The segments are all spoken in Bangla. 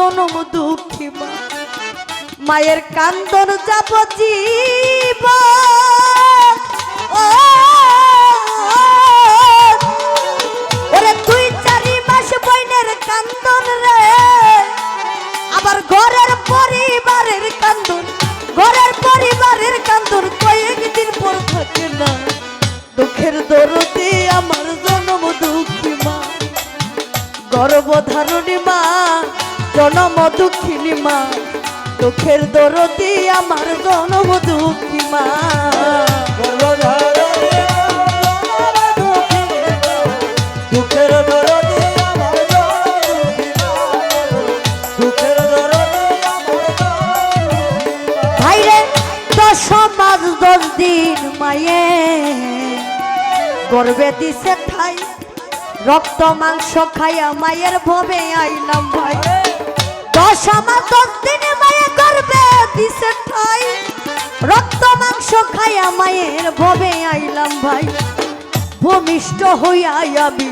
জনম দুঃখী মা মায়ের কান্দন যাব জীবন ওরে তুই 4 মাস বইনের কান্দন রে আবার ঘরের পরিবারের কান্দন কয়েকদিন পর থাকে না দুঃখের দরদে আমার জনম দুঃখী মা গর্ভধারণী মা জনম দুঃখিনী মা দুঃখের দরদে আমার জনম দুঃখী মা দুঃখের দরদে আমার দুঃখের দরদে ভাইরে 10 মাস 10 দিন মায়ে গর্বে দিছে ঠাই রক্ত মাংস খাইয়া মায়ের ভবে আইলাম ভাই 10 মাস 10 দিন মায়ে গর্বে দিছে ঠাই রক্ত মাংস খাইয়া মায়ের ভবে আইলাম ভাই ভূমিষ্ঠ হইয়া আমি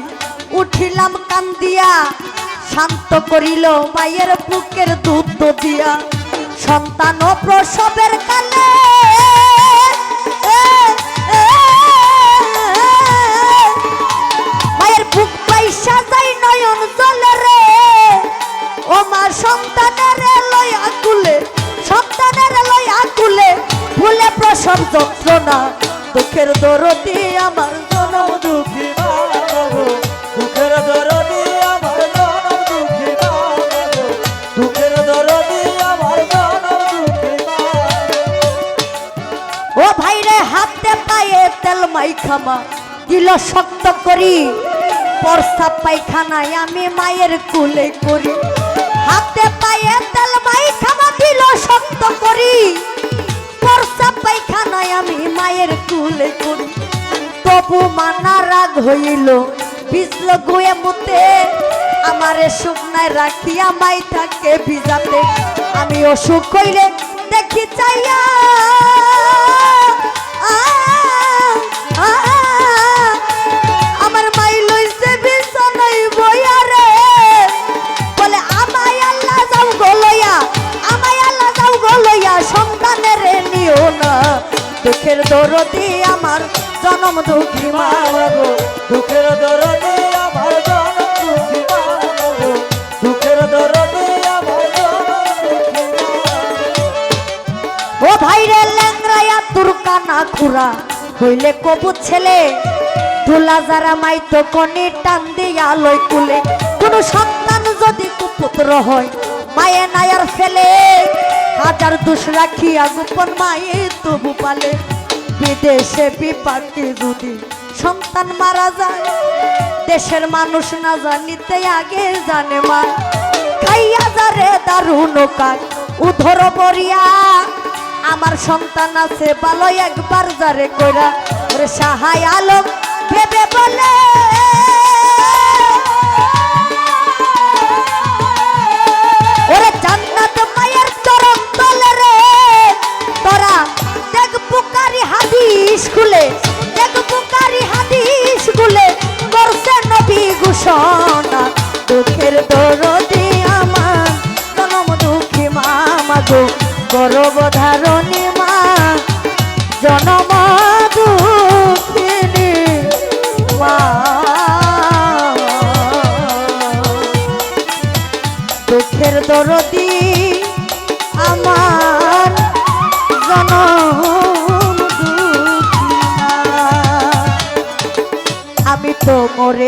উঠিলাম কান্দিয়া শান্ত করিল মায়ের বুকের দুধ দিয়া সন্তান প্রসবের কালে মায়ের বুক পয়সা যাই নয়ন জলে রে ও মা সন্তানের লয়া কুলে ভুলে প্রসব যন্ত্রণা দুঃখের দরদে আমার জনম দুঃখী মা দুঃখের দরদে আমার জনম দুঃখী মা দুঃখের দরদে আমার জনম দুঃখী মা ও ভাইরে হাতে পায়ে তেল মাইখামা দিল শক্ত করি প্রস্তাব পায়খানায় আমি মায়ের কুলে করি হাতে পায়ে তেল মাইখামা দিল শক্ত করি প্রস্তাব পায়খানায় আমি মায়ের কুলে করি তবু মানা রাগ হইল ভিজল গুয়ে মুতে আমারে শুকনায় রাখিয়া মাই থাকে ভিজাতে আমি অসুখ হইলে দেখি চাইয়া আমার মাই লইছে বিছানায় বইয়া রে বলে আমায় আল্লাহ যাও গো লইয়া সন্তানের নিও না দুঃখের দরদে আমার জনম দুঃখী মা দুঃখের দরদে আমার জনম দুঃখী মা দুঃখের দরদে আমার জনম দুঃখী মা ও ভাইরে ল্যাংরায়া তুরকানা খুরা হইলে কবু ছেলে ধুলা যারা মাইতো কনি টান দিয়া লয় কুলে কোন সন্তান যদি কুপুত্র হয় মায়ে নায়ার ফেলে হাজার দোষ রাখিয়া গোপন মায়ে তবু পালে বিদেশে বিপাকে যদি সন্তান মারা যায় দেশের মানুষ না জানিতে আগে জানে মা খাইয়া যারে দারুণ কাক উধর বরিয়া আমার সন্তান আছে ভালো একবার যারে কইরা ওরে সাহায় আলম ভেবে বলে ওরে জান্নাত মায়ের চরণ তলে রে তোরা দেখ বুকারি হাদিস খুলে করছে নবী ঘোষণা দুঃখের দরদে আমার জনম দুঃখী মা মাগো গর্ভধারণী মা জনম দুঃখিনী মা দুঃখের দরদি আমার জনম দুঃখী মা আমি তো মরে